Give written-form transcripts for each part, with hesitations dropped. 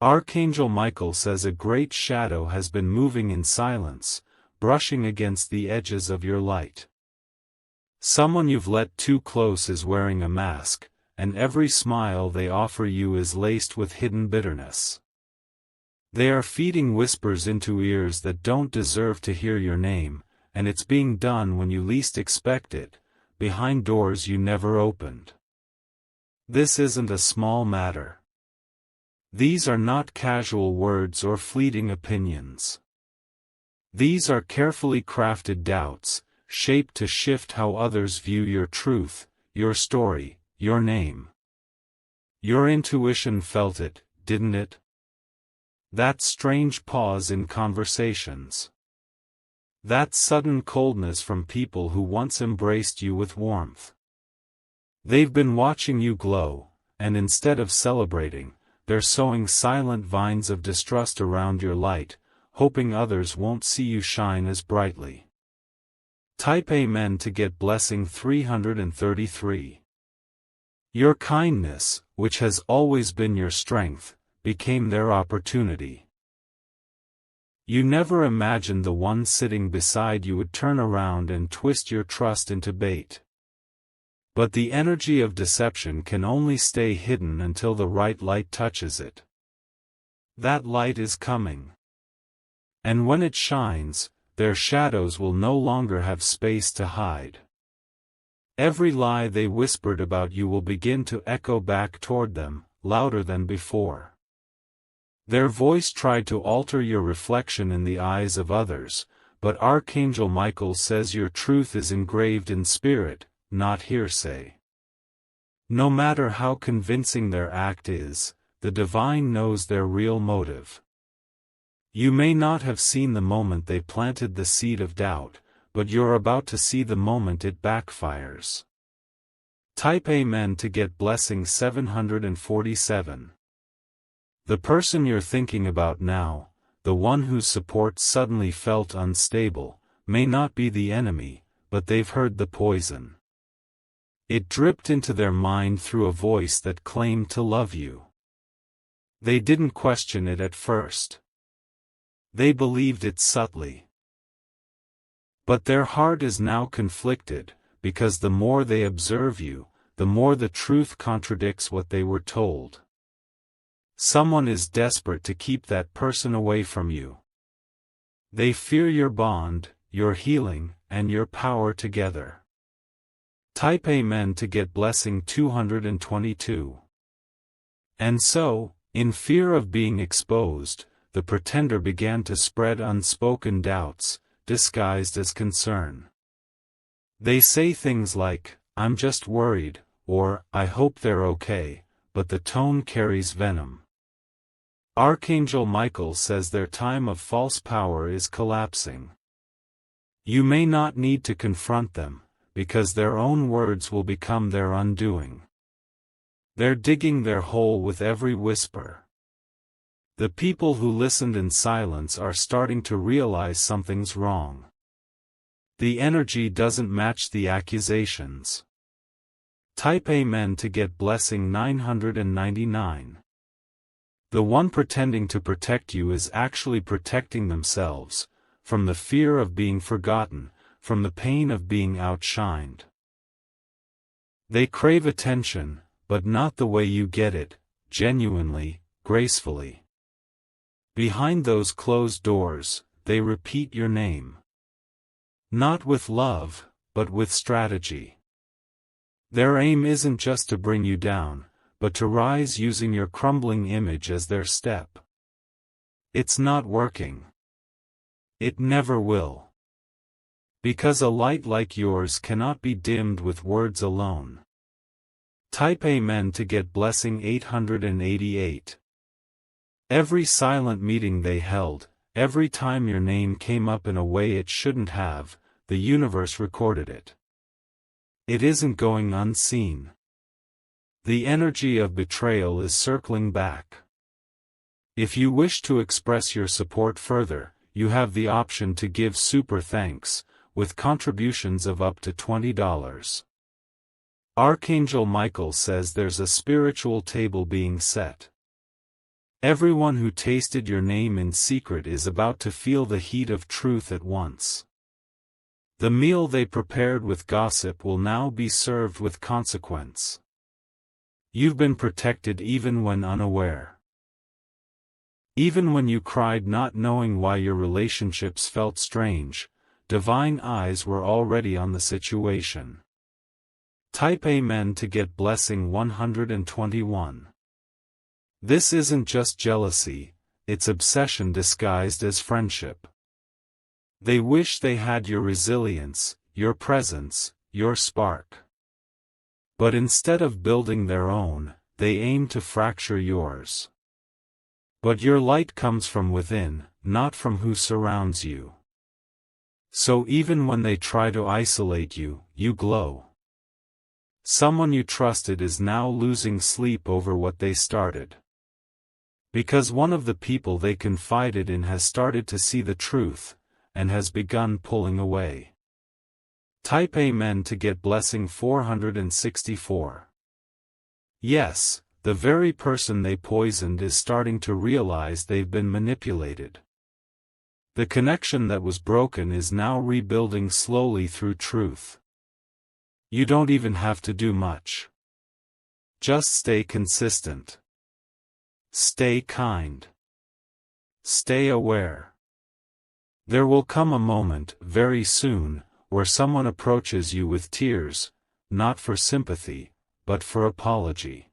Archangel Michael says a great shadow has been moving in silence, brushing against the edges of your light. Someone you've let too close is wearing a mask, and every smile they offer you is laced with hidden bitterness. They are feeding whispers into ears that don't deserve to hear your name, and it's being done when you least expect it, behind doors you never opened. This isn't a small matter. These are not casual words or fleeting opinions. These are carefully crafted doubts, shaped to shift how others view your truth, your story, your name. Your intuition felt it, didn't it? That strange pause in conversations. That sudden coldness from people who once embraced you with warmth. They've been watching you glow, and instead of celebrating, they're sowing silent vines of distrust around your light, hoping others won't see you shine as brightly. Type Amen to get blessing 333. Your kindness, which has always been your strength, became their opportunity. You never imagined the one sitting beside you would turn around and twist your trust into bait. But the energy of deception can only stay hidden until the right light touches it. That light is coming. And when it shines, their shadows will no longer have space to hide. Every lie they whispered about you will begin to echo back toward them, louder than before. Their voice tried to alter your reflection in the eyes of others, but Archangel Michael says your truth is engraved in spirit, not hearsay. No matter how convincing their act is, the divine knows their real motive. You may not have seen the moment they planted the seed of doubt, but you're about to see the moment it backfires. Type Amen to get blessing 747. The person you're thinking about now, the one whose support suddenly felt unstable, may not be the enemy, but they've heard the poison. It dripped into their mind through a voice that claimed to love you. They didn't question it at first. They believed it subtly. But their heart is now conflicted, because the more they observe you, the more the truth contradicts what they were told. Someone is desperate to keep that person away from you. They fear your bond, your healing, and your power together. Type Amen to get blessing 222. And so, in fear of being exposed, the pretender began to spread unspoken doubts, disguised as concern. They say things like, "I'm just worried," or "I hope they're okay," but the tone carries venom. Archangel Michael says their time of false power is collapsing. You may not need to confront them, because their own words will become their undoing. They're digging their hole with every whisper. The people who listened in silence are starting to realize something's wrong. The energy doesn't match the accusations. Type Amen to get blessing 999. The one pretending to protect you is actually protecting themselves, from the fear of being forgotten, from the pain of being outshined. They crave attention, but not the way you get it, genuinely, gracefully. Behind those closed doors, they repeat your name. Not with love, but with strategy. Their aim isn't just to bring you down, but to rise using your crumbling image as their step. It's not working. It never will. Because a light like yours cannot be dimmed with words alone. Type Amen to get blessing 888. Every silent meeting they held, every time your name came up in a way it shouldn't have, the universe recorded it. It isn't going unseen. The energy of betrayal is circling back. If you wish to express your support further, you have the option to give super thanks, with contributions of up to $20. Archangel Michael says there's a spiritual table being set. Everyone who tasted your name in secret is about to feel the heat of truth at once. The meal they prepared with gossip will now be served with consequence. You've been protected even when unaware. Even when you cried not knowing why your relationships felt strange, divine eyes were already on the situation. Type Amen to get blessing 121. This isn't just jealousy, it's obsession disguised as friendship. They wish they had your resilience, your presence, your spark. But instead of building their own, they aim to fracture yours. But your light comes from within, not from who surrounds you. So even when they try to isolate you, you glow. Someone you trusted is now losing sleep over what they started. Because one of the people they confided in has started to see the truth, and has begun pulling away. Type Amen to get blessing 464. Yes, the very person they poisoned is starting to realize they've been manipulated. The connection that was broken is now rebuilding slowly through truth. You don't even have to do much. Just stay consistent. Stay kind. Stay aware. There will come a moment, very soon, where someone approaches you with tears, not for sympathy, but for apology.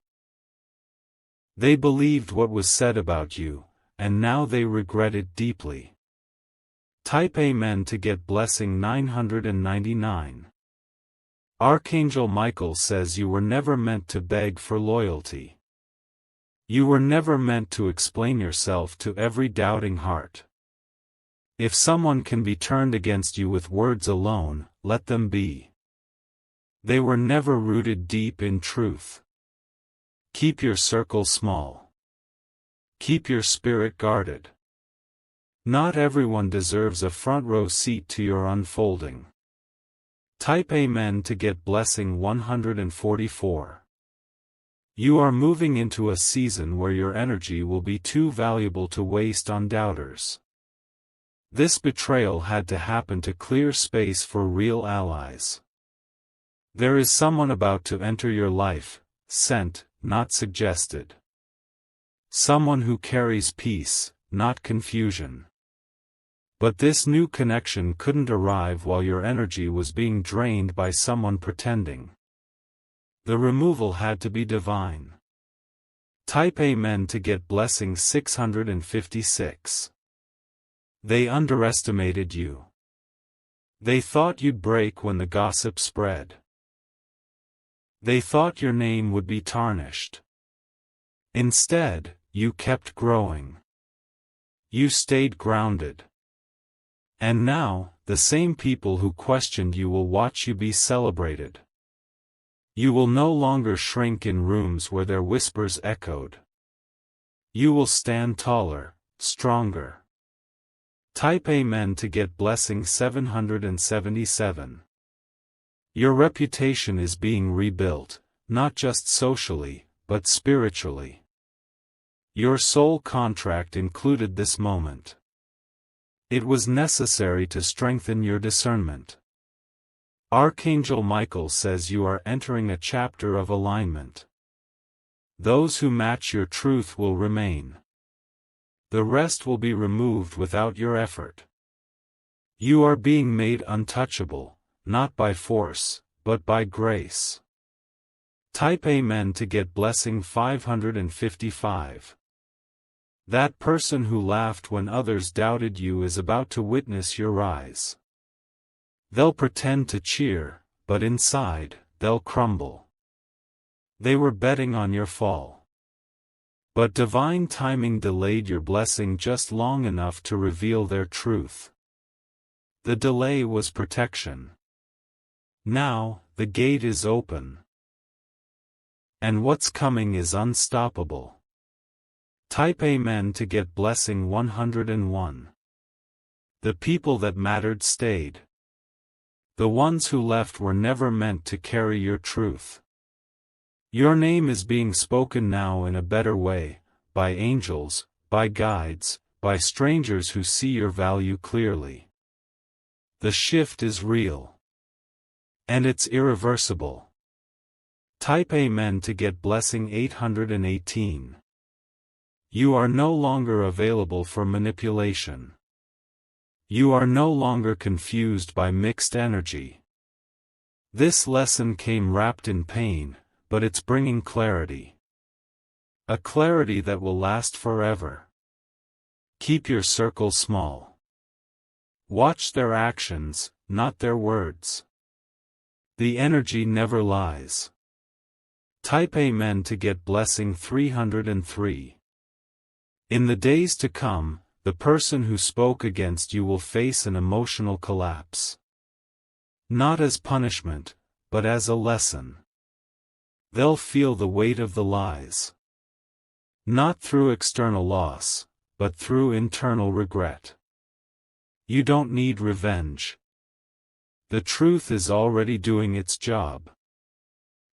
They believed what was said about you, and now they regret it deeply. Type Amen to get blessing 999. Archangel Michael says you were never meant to beg for loyalty. You were never meant to explain yourself to every doubting heart. If someone can be turned against you with words alone, let them be. They were never rooted deep in truth. Keep your circle small. Keep your spirit guarded. Not everyone deserves a front row seat to your unfolding. Type Amen to get blessing 144. You are moving into a season where your energy will be too valuable to waste on doubters. This betrayal had to happen to clear space for real allies. There is someone about to enter your life, sent, not suggested. Someone who carries peace, not confusion. But this new connection couldn't arrive while your energy was being drained by someone pretending. The removal had to be divine. Type Amen to get blessing 656. They underestimated you. They thought you'd break when the gossip spread. They thought your name would be tarnished. Instead, you kept growing. You stayed grounded. And now, the same people who questioned you will watch you be celebrated. You will no longer shrink in rooms where their whispers echoed. You will stand taller, stronger. Type Amen to get blessing 777. Your reputation is being rebuilt, not just socially, but spiritually. Your soul contract included this moment. It was necessary to strengthen your discernment. Archangel Michael says you are entering a chapter of alignment. Those who match your truth will remain. The rest will be removed without your effort. You are being made untouchable, not by force, but by grace. Type Amen to get blessing 555. That person who laughed when others doubted you is about to witness your rise. They'll pretend to cheer, but inside, they'll crumble. They were betting on your fall. But divine timing delayed your blessing just long enough to reveal their truth. The delay was protection. Now, the gate is open. And what's coming is unstoppable. Type Amen to get blessing 101. The people that mattered stayed. The ones who left were never meant to carry your truth. Your name is being spoken now in a better way, by angels, by guides, by strangers who see your value clearly. The shift is real. And it's irreversible. Type Amen to get blessing 818. You are no longer available for manipulation. You are no longer confused by mixed energy. This lesson came wrapped in pain, but it's bringing clarity. A clarity that will last forever. Keep your circle small. Watch their actions, not their words. The energy never lies. Type Amen to get blessing 303. In the days to come, the person who spoke against you will face an emotional collapse. Not as punishment, but as a lesson. They'll feel the weight of the lies. Not through external loss, but through internal regret. You don't need revenge. The truth is already doing its job.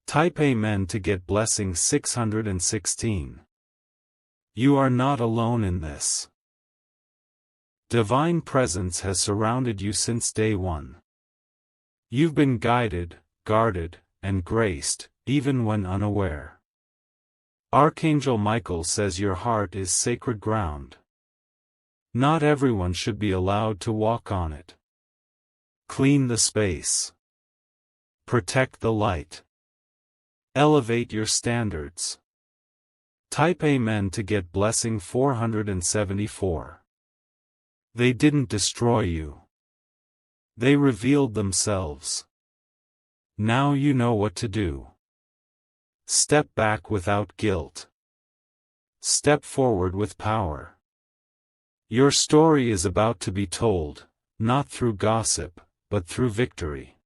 Type Amen to get blessing 616. You are not alone in this. Divine presence has surrounded you since day one. You've been guided, guarded, and graced, even when unaware. Archangel Michael says your heart is sacred ground. Not everyone should be allowed to walk on it. Clean the space. Protect the light. Elevate your standards. Type Amen to get blessing 474. They didn't destroy you. They revealed themselves. Now you know what to do. Step back without guilt. Step forward with power. Your story is about to be told, not through gossip, but through victory.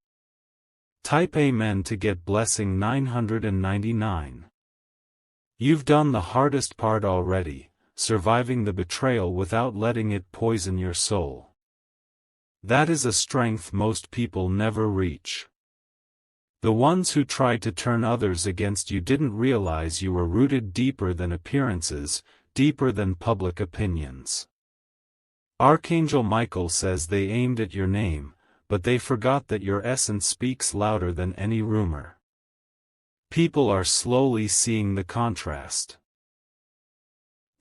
Type Amen to get blessing 999. You've done the hardest part already, surviving the betrayal without letting it poison your soul. That is a strength most people never reach. The ones who tried to turn others against you didn't realize you were rooted deeper than appearances, deeper than public opinions. Archangel Michael says they aimed at your name, but they forgot that your essence speaks louder than any rumor. People are slowly seeing the contrast.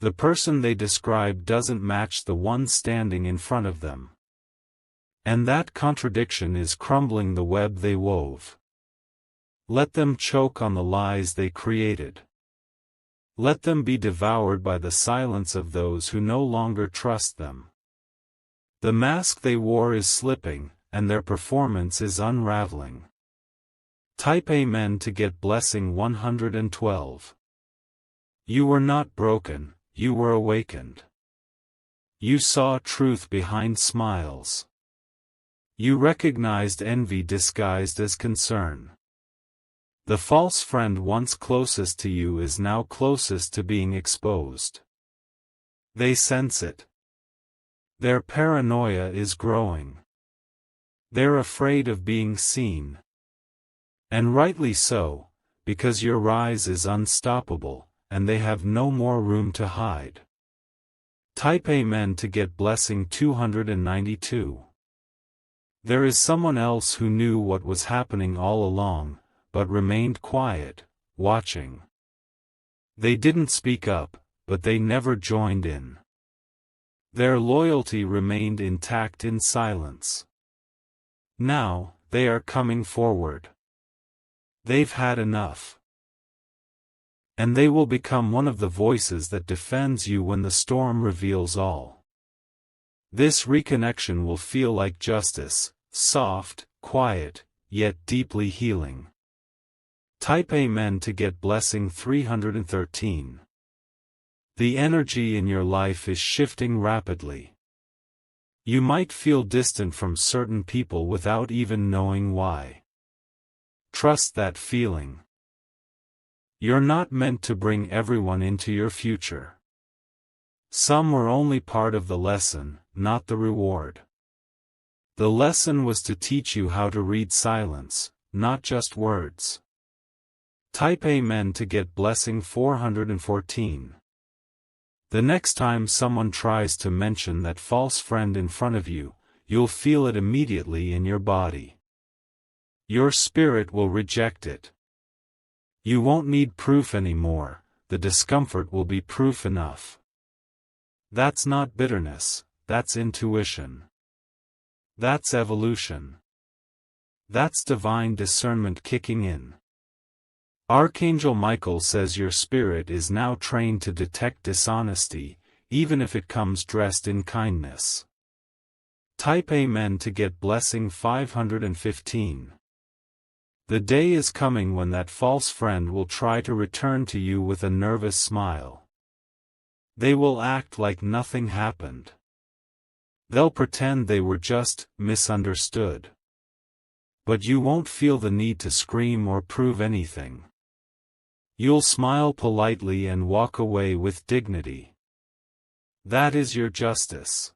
The person they describe doesn't match the one standing in front of them. And that contradiction is crumbling the web they wove. Let them choke on the lies they created. Let them be devoured by the silence of those who no longer trust them. The mask they wore is slipping, and their performance is unraveling. Type Amen to get blessing 112. You were not broken, you were awakened. You saw truth behind smiles. You recognized envy disguised as concern. The false friend once closest to you is now closest to being exposed. They sense it. Their paranoia is growing. They're afraid of being seen. And rightly so, because your rise is unstoppable, and they have no more room to hide. Type Amen to get blessing 292. There is someone else who knew what was happening all along, but remained quiet, watching. They didn't speak up, but they never joined in. Their loyalty remained intact in silence. Now, they are coming forward. They've had enough. And they will become one of the voices that defends you when the storm reveals all. This reconnection will feel like justice, soft, quiet, yet deeply healing. Type Amen to get blessing 313. The energy in your life is shifting rapidly. You might feel distant from certain people without even knowing why. Trust that feeling. You're not meant to bring everyone into your future. Some were only part of the lesson, not the reward. The lesson was to teach you how to read silence, not just words. Type Amen to get blessing 414. The next time someone tries to mention that false friend in front of you, you'll feel it immediately in your body. Your spirit will reject it. You won't need proof anymore, the discomfort will be proof enough. That's not bitterness, that's intuition. That's evolution. That's divine discernment kicking in. Archangel Michael says your spirit is now trained to detect dishonesty, even if it comes dressed in kindness. Type Amen to get blessing 515. The day is coming when that false friend will try to return to you with a nervous smile. They will act like nothing happened. They'll pretend they were just misunderstood. But you won't feel the need to scream or prove anything. You'll smile politely and walk away with dignity. That is your justice.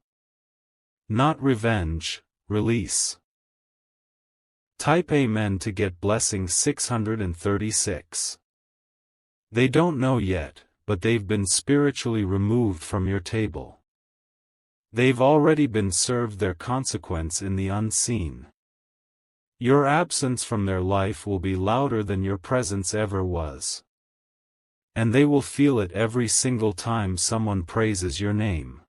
Not revenge, release. Type Amen to get blessing 636. They don't know yet, but they've been spiritually removed from your table. They've already been served their consequence in the unseen. Your absence from their life will be louder than your presence ever was. And they will feel it every single time someone praises your name.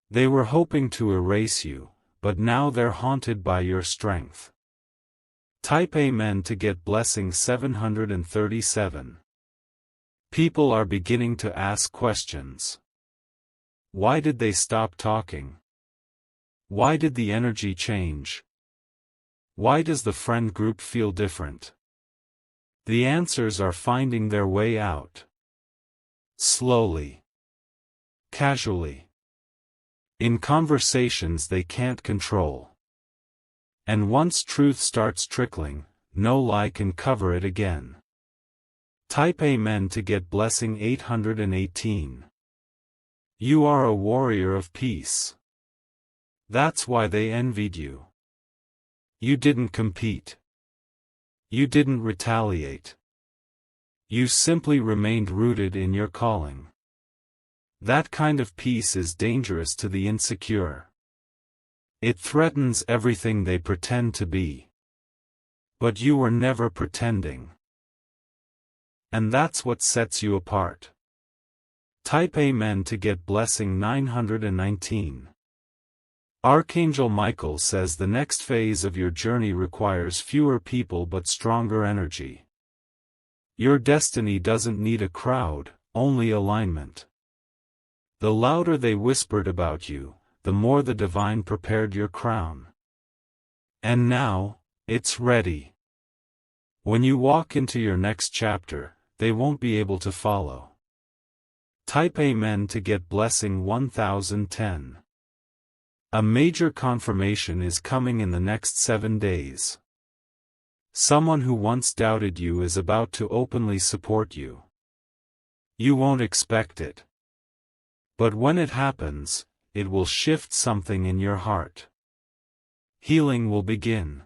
They were hoping to erase you, but now they're haunted by your strength. Type Amen to get blessing 737. People are beginning to ask questions. Why did they stop talking? Why did the energy change? Why does the friend group feel different? The answers are finding their way out. Slowly. Casually. In conversations they can't control. And once truth starts trickling, no lie can cover it again. Type Amen to get blessing 818. You are a warrior of peace. That's why they envied you. You didn't compete. You didn't retaliate. You simply remained rooted in your calling. That kind of peace is dangerous to the insecure. It threatens everything they pretend to be. But you were never pretending. And that's what sets you apart. Type Amen to get blessing 919. Archangel Michael says the next phase of your journey requires fewer people but stronger energy. Your destiny doesn't need a crowd, only alignment. The louder they whispered about you, the more the divine prepared your crown. And now, it's ready. When you walk into your next chapter, they won't be able to follow. Type Amen to get blessing 1010. A major confirmation is coming in the next 7 days. Someone who once doubted you is about to openly support you. You won't expect it. But when it happens, it will shift something in your heart. Healing will begin.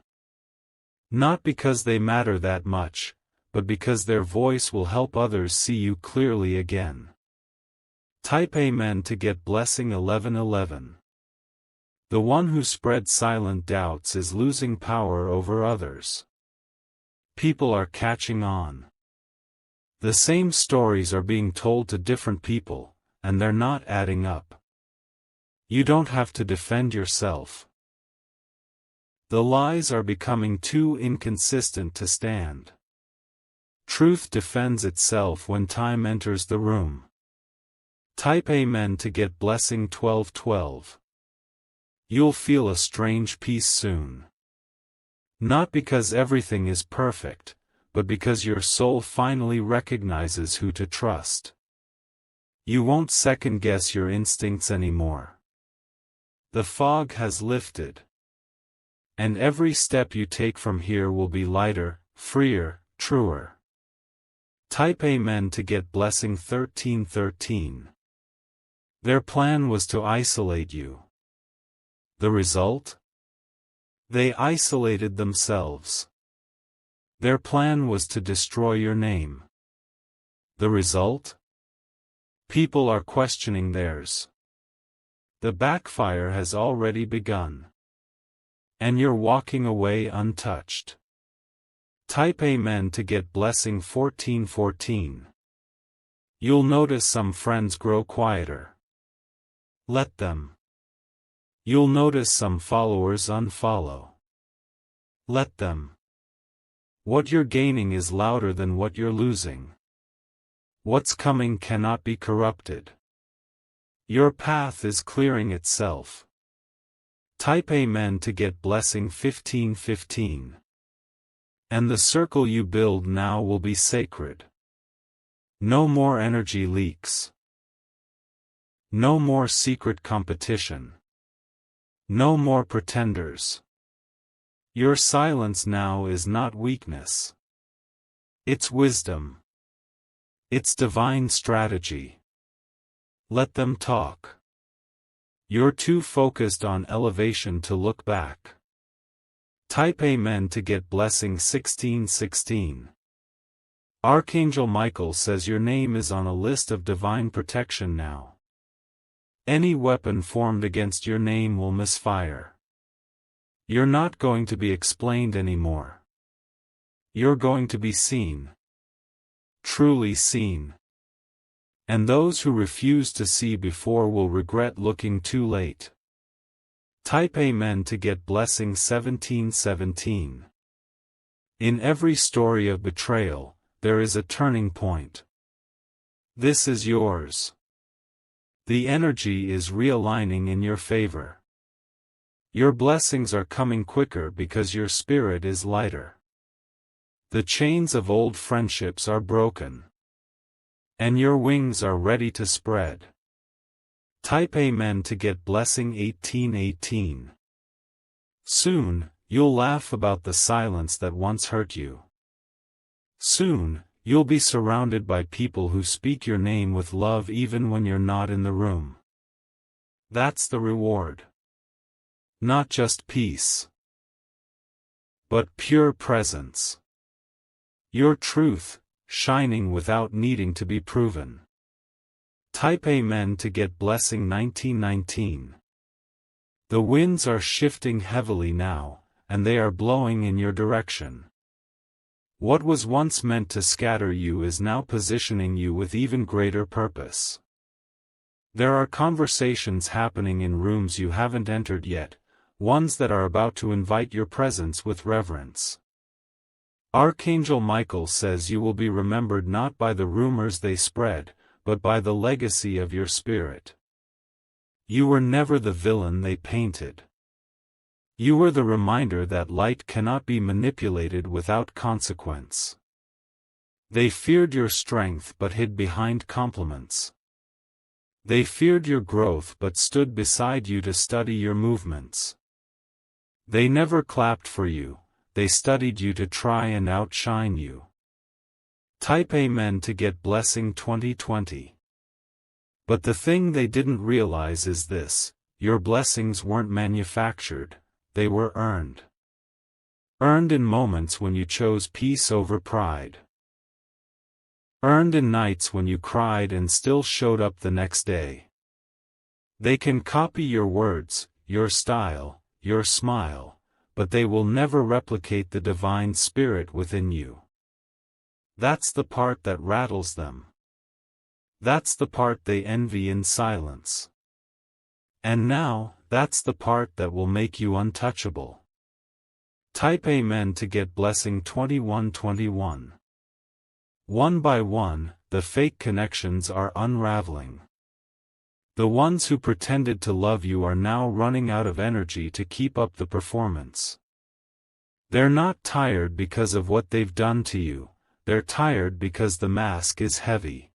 Not because they matter that much, but because their voice will help others see you clearly again. Type Amen to get blessing 1111. The one who spreads silent doubts is losing power over others. People are catching on. The same stories are being told to different people, and they're not adding up. You don't have to defend yourself. The lies are becoming too inconsistent to stand. Truth defends itself when time enters the room. Type Amen to get blessing 1212. You'll feel a strange peace soon. Not because everything is perfect, but because your soul finally recognizes who to trust. You won't second-guess your instincts anymore. The fog has lifted. And every step you take from here will be lighter, freer, truer. Type Amen to get blessing 1313. Their plan was to isolate you. The result? They isolated themselves. Their plan was to destroy your name. The result? People are questioning theirs. The backfire has already begun. And you're walking away untouched. Type Amen to get blessing 1414. You'll notice some friends grow quieter. Let them. You'll notice some followers unfollow. Let them. What you're gaining is louder than what you're losing. What's coming cannot be corrupted. Your path is clearing itself. Type Amen to get blessing 1515. And the circle you build now will be sacred. No more energy leaks. No more secret competition. No more pretenders. Your silence now is not weakness. It's wisdom. It's divine strategy. Let them talk. You're too focused on elevation to look back. Type Amen to get blessing 1616. Archangel Michael says your name is on a list of divine protection now. Any weapon formed against your name will misfire. You're not going to be explained anymore. You're going to be seen. Truly seen. And those who refuse to see before will regret looking too late. Type Amen to get blessing 1717. In every story of betrayal, there is a turning point. This is yours. The energy is realigning in your favor. Your blessings are coming quicker because your spirit is lighter. The chains of old friendships are broken. And your wings are ready to spread. Type Amen to get blessing 1818. Soon, you'll laugh about the silence that once hurt you. Soon, you'll be surrounded by people who speak your name with love even when you're not in the room. That's the reward. Not just peace, but pure presence. Your truth, shining without needing to be proven. Type Amen to get blessing 1919. The winds are shifting heavily now, and they are blowing in your direction. What was once meant to scatter you is now positioning you with even greater purpose. There are conversations happening in rooms you haven't entered yet, ones that are about to invite your presence with reverence. Archangel Michael says you will be remembered not by the rumors they spread, but by the legacy of your spirit. You were never the villain they painted. You were the reminder that light cannot be manipulated without consequence. They feared your strength but hid behind compliments. They feared your growth but stood beside you to study your movements. They never clapped for you, they studied you to try and outshine you. Type Amen to get blessing 2020. But the thing they didn't realize is this: your blessings weren't manufactured, they were earned. Earned in moments when you chose peace over pride. Earned in nights when you cried and still showed up the next day. They can copy your words, your style, your smile, but they will never replicate the divine spirit within you. That's the part that rattles them. That's the part they envy in silence. And now, that's the part that will make you untouchable. Type Amen to get blessing 2121. One by one, the fake connections are unraveling. The ones who pretended to love you are now running out of energy to keep up the performance. They're not tired because of what they've done to you, they're tired because the mask is heavy.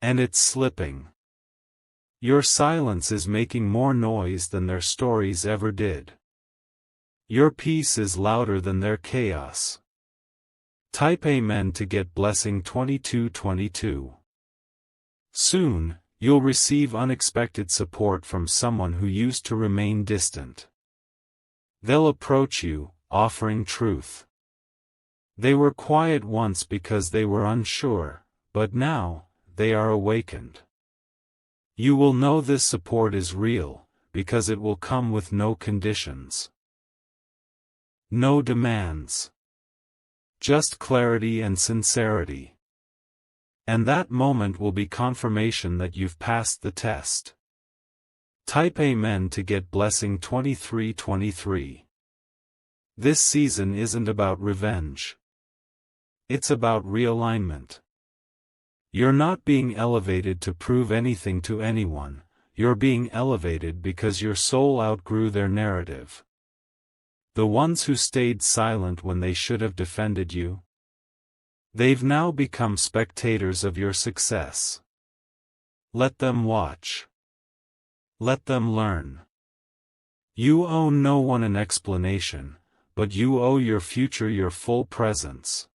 And it's slipping. Your silence is making more noise than their stories ever did. Your peace is louder than their chaos. Type Amen to get blessing 2222. Soon, you'll receive unexpected support from someone who used to remain distant. They'll approach you, offering truth. They were quiet once because they were unsure, but now, they are awakened. You will know this support is real, because it will come with no conditions. No demands. Just clarity and sincerity. And that moment will be confirmation that you've passed the test. Type Amen to get blessing 2323. This season isn't about revenge. It's about realignment. You're not being elevated to prove anything to anyone, you're being elevated because your soul outgrew their narrative. The ones who stayed silent when they should have defended you? They've now become spectators of your success. Let them watch. Let them learn. You owe no one an explanation, but you owe your future your full presence.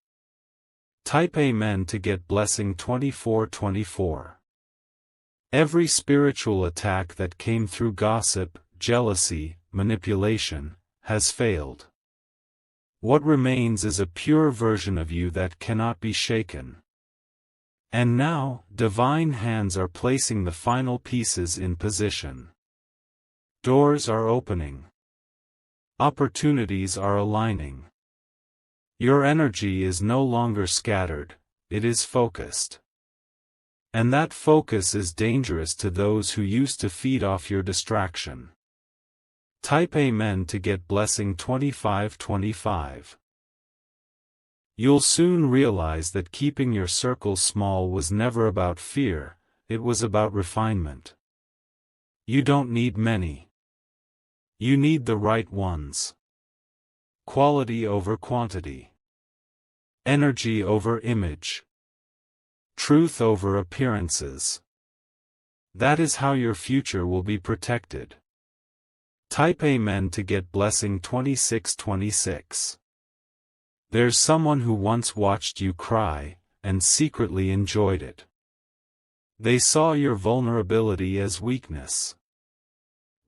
Type Amen to get blessing 2424. Every spiritual attack that came through gossip, jealousy, manipulation, has failed. What remains is a pure version of you that cannot be shaken. And now, divine hands are placing the final pieces in position. Doors are opening. Opportunities are aligning. Your energy is no longer scattered, it is focused. And that focus is dangerous to those who used to feed off your distraction. Type Amen to get blessing 2525. You'll soon realize that keeping your circle small was never about fear, it was about refinement. You don't need many. You need the right ones. Quality over quantity. Energy over image. Truth over appearances. That is how your future will be protected. Type Amen to get blessing 2626. There's someone who once watched you cry, and secretly enjoyed it. They saw your vulnerability as weakness.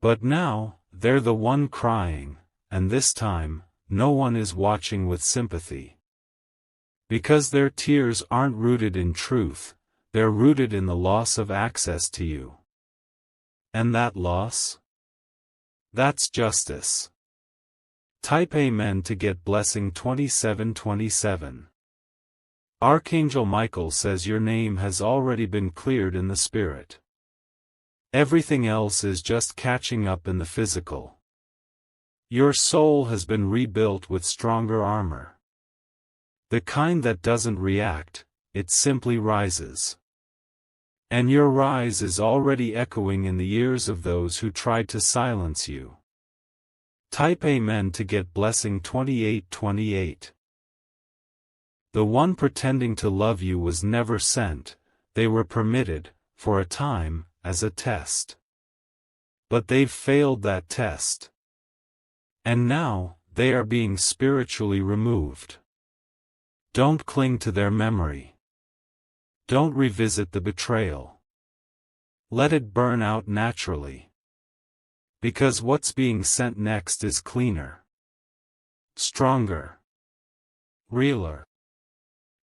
But now, they're the one crying, and this time, no one is watching with sympathy. Because their tears aren't rooted in truth, they're rooted in the loss of access to you. And that loss? That's justice. Type Amen to get blessing 2727. Archangel Michael says your name has already been cleared in the spirit. Everything else is just catching up in the physical. Your soul has been rebuilt with stronger armor. The kind that doesn't react, it simply rises. And your rise is already echoing in the ears of those who tried to silence you. Type Amen to get blessing 2828. The one pretending to love you was never sent, they were permitted, for a time, as a test. But they've failed that test. And now, they are being spiritually removed. Don't cling to their memory. Don't revisit the betrayal. Let it burn out naturally. Because what's being sent next is cleaner. Stronger. Realer.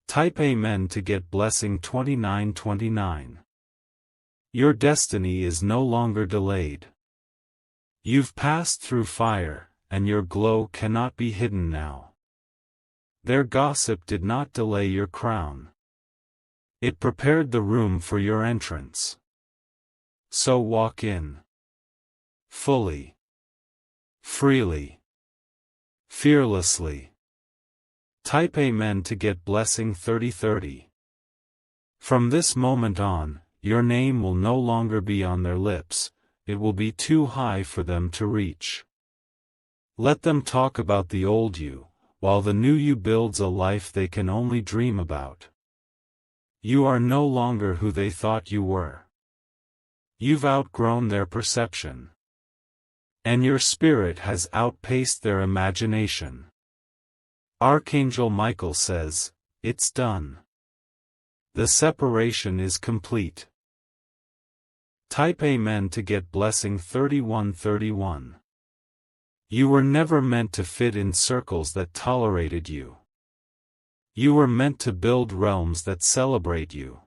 Type Amen to get blessing 2929. Your destiny is no longer delayed. You've passed through fire, and your glow cannot be hidden now. Their gossip did not delay your crown. It prepared the room for your entrance. So walk in. Fully. Freely. Fearlessly. Type Amen to get blessing 3030. From this moment on, your name will no longer be on their lips, it will be too high for them to reach. Let them talk about the old you, while the new you builds a life they can only dream about. You are no longer who they thought you were. You've outgrown their perception. And your spirit has outpaced their imagination. Archangel Michael says, it's done. The separation is complete. Type Amen to get blessing 3131. You were never meant to fit in circles that tolerated you. You were meant to build realms that celebrate you.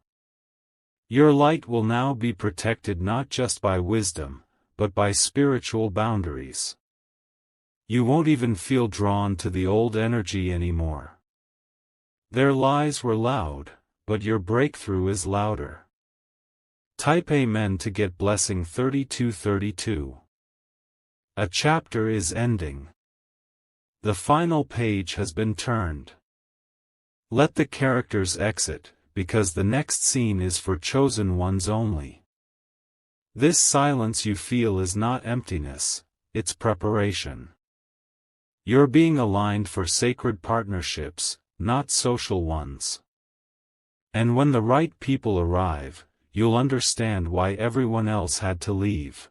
Your light will now be protected not just by wisdom, but by spiritual boundaries. You won't even feel drawn to the old energy anymore. Their lies were loud, but your breakthrough is louder. Type Amen to get blessing 3232. A chapter is ending. The final page has been turned. Let the characters exit, because the next scene is for chosen ones only. This silence you feel is not emptiness, it's preparation. You're being aligned for sacred partnerships, not social ones. And when the right people arrive, you'll understand why everyone else had to leave.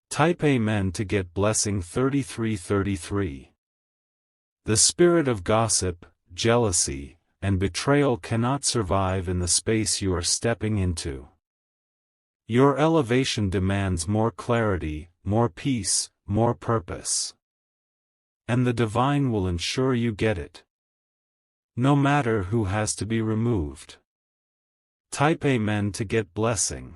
Type Amen to get blessing 3333. The spirit of gossip, jealousy, and betrayal cannot survive in the space you are stepping into. Your elevation demands more clarity, more peace, more purpose. And the divine will ensure you get it. No matter who has to be removed. Type Amen to get blessing.